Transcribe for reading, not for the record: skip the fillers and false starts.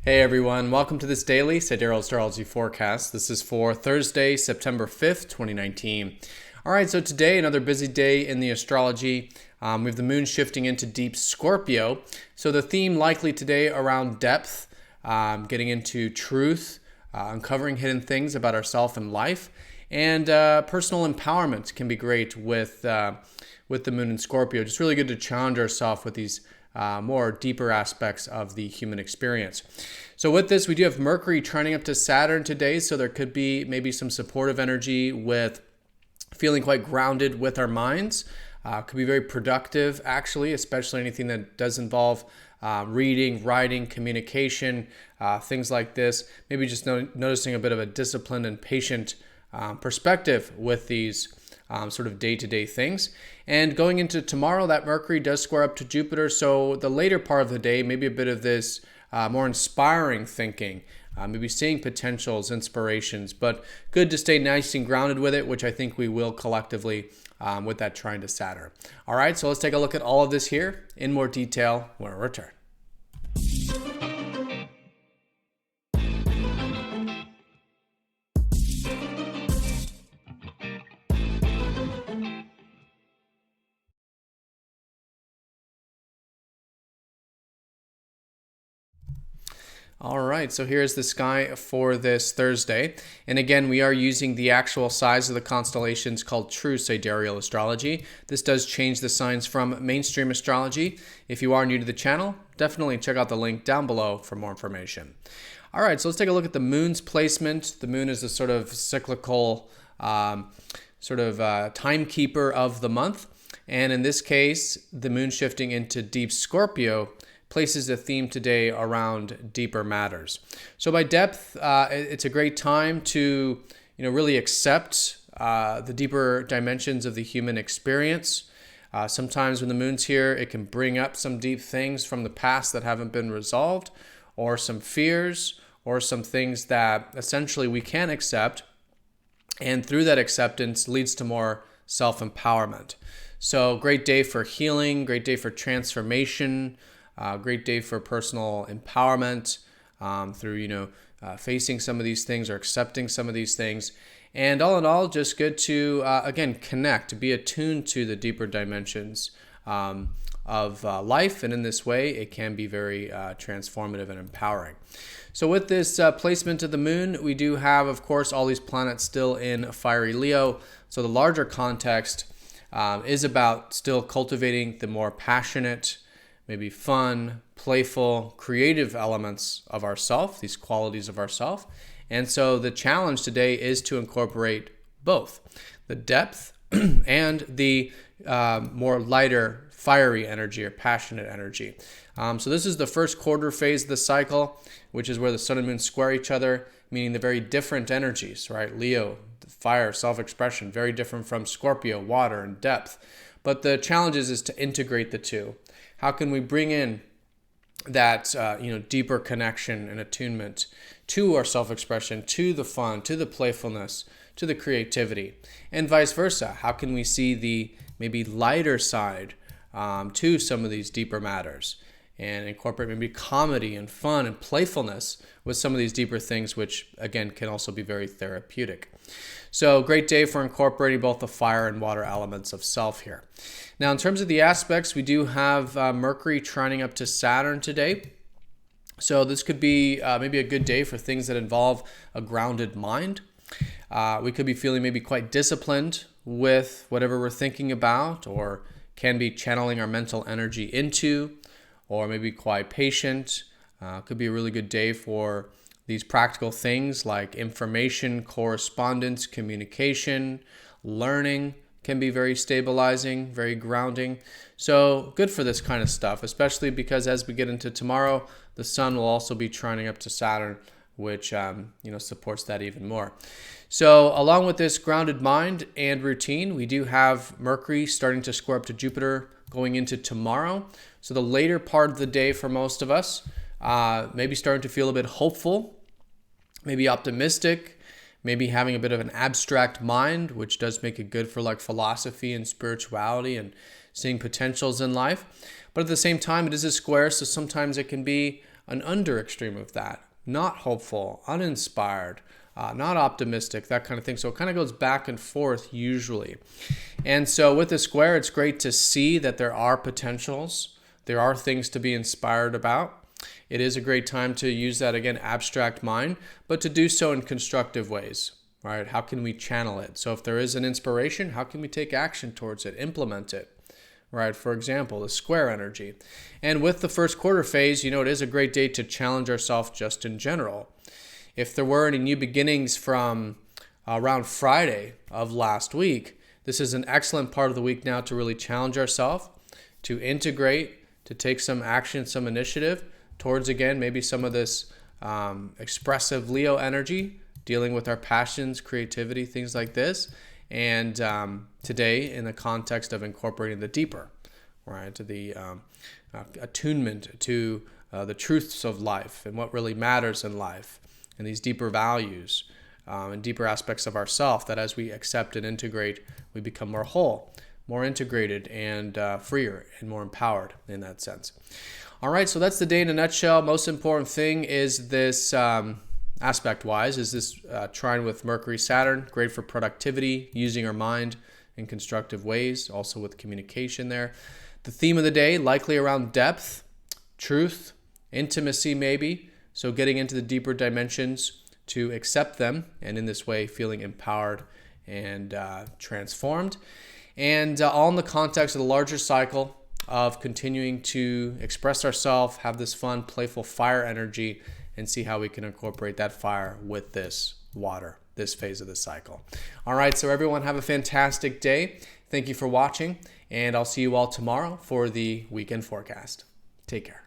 Hey everyone, welcome to this daily Sidereal Astrology forecast. This is for Thursday, September 5th, 2019. All right, so today, another busy day in the astrology. We have the moon shifting into deep Scorpio. So the theme likely today around depth, getting into truth, uncovering hidden things about ourselves and life, and personal empowerment can be great with the moon in Scorpio. Just really good to challenge ourselves with these more deeper aspects of the human experience. So with this, we do have Mercury trining up to Saturn today, so there could be maybe some supportive energy with feeling quite grounded with our minds. Could be very productive, actually, especially anything that does involve reading, writing, communication, things like this. Maybe just noticing a bit of a disciplined and patient perspective with these sort of day-to-day things. And going into tomorrow, that Mercury does square up to Jupiter, so the later part of the day, maybe a bit of this more inspiring thinking, maybe seeing potentials, inspirations, but good to stay nice and grounded with it, which I think we will collectively with that trine to Saturn. All right, so let's take a look at all of this here in more detail when we return. All right, so here's the sky for this Thursday. And again, we are using the actual size of the constellations called true sidereal astrology. This does change the signs from mainstream astrology. If you are new to the channel, definitely check out the link down below for more information. All right, so let's take a look at the moon's placement. The moon is a sort of cyclical timekeeper of the month. And in this case, the moon shifting into deep Scorpio places a theme today around deeper matters. So by depth, it's a great time to really accept the deeper dimensions of the human experience. Sometimes when the moon's here, it can bring up some deep things from the past that haven't been resolved, or some fears, or some things that essentially we can accept, and through that acceptance leads to more self-empowerment. So great day for healing, great day for transformation, great day for personal empowerment through, facing some of these things or accepting some of these things. And all in all, just good to, again, connect, be attuned to the deeper dimensions of life. And in this way, it can be very transformative and empowering. So with this placement of the moon, we do have, of course, all these planets still in fiery Leo. So the larger context is about still cultivating the more passionate, maybe fun, playful, creative elements of ourself, these qualities of ourself. And so the challenge today is to incorporate both the depth and the more lighter, fiery energy or passionate energy. So this is the first quarter phase of the cycle, which is where the sun and moon square each other, meaning the very different energies, right? Leo, fire, self-expression, very different from Scorpio, water and depth. But the challenge is to integrate the two. How can we bring in that deeper connection and attunement to our self-expression, to the fun, to the playfulness, to the creativity, and vice versa? How can we see the maybe lighter side to some of these deeper matters and incorporate maybe comedy and fun and playfulness with some of these deeper things, which again can also be very therapeutic. So great day for incorporating both the fire and water elements of self here. Now, in terms of the aspects, we do have Mercury trining up to Saturn today. So this could be maybe a good day for things that involve a grounded mind. We could be feeling maybe quite disciplined with whatever we're thinking about, or can be channeling our mental energy into, or maybe quite patient. Could be a really good day for these practical things like information, correspondence, communication, learning can be very stabilizing, very grounding. So good for this kind of stuff, especially because as we get into tomorrow, the sun will also be trining up to Saturn, which supports that even more. So along with this grounded mind and routine, we do have Mercury starting to square up to Jupiter going into tomorrow. So the later part of the day for most of us, maybe starting to feel a bit hopeful, maybe optimistic, maybe having a bit of an abstract mind, which does make it good for like philosophy and spirituality and seeing potentials in life. But at the same time, it is a square, so sometimes it can be an under extreme of that. Not hopeful, uninspired, not optimistic, that kind of thing. So it kind of goes back and forth usually. And so with the square, it's great to see that there are potentials. There are things to be inspired about. It is a great time to use that, again, abstract mind, but to do so in constructive ways, right? How can we channel it? So if there is an inspiration, how can we take action towards it, implement it, right? For example, the square energy. And with the first quarter phase, it is a great day to challenge ourselves just in general. If there were any new beginnings from around Friday of last week, this is an excellent part of the week now to really challenge ourselves, to integrate, to take some action, some initiative towards, again, maybe some of this expressive Leo energy, dealing with our passions, creativity, things like this. And today, in the context of incorporating the deeper, right, to the attunement to the truths of life and what really matters in life, and these deeper values and deeper aspects of ourself, that as we accept and integrate, we become more whole, more integrated, and freer and more empowered in that sense. All right, so that's the day in a nutshell. Most important thing is this, aspect-wise, is this trine with Mercury Saturn. Great for productivity, using our mind in constructive ways, also with communication there. The theme of the day, likely around depth, truth, intimacy maybe. So getting into the deeper dimensions to accept them, and in this way feeling empowered and transformed. And all in the context of the larger cycle of continuing to express ourselves, have this fun, playful fire energy, and see how we can incorporate that fire with this water, this phase of the cycle. All right, so everyone have a fantastic day. Thank you for watching, and I'll see you all tomorrow for the weekend forecast. Take care.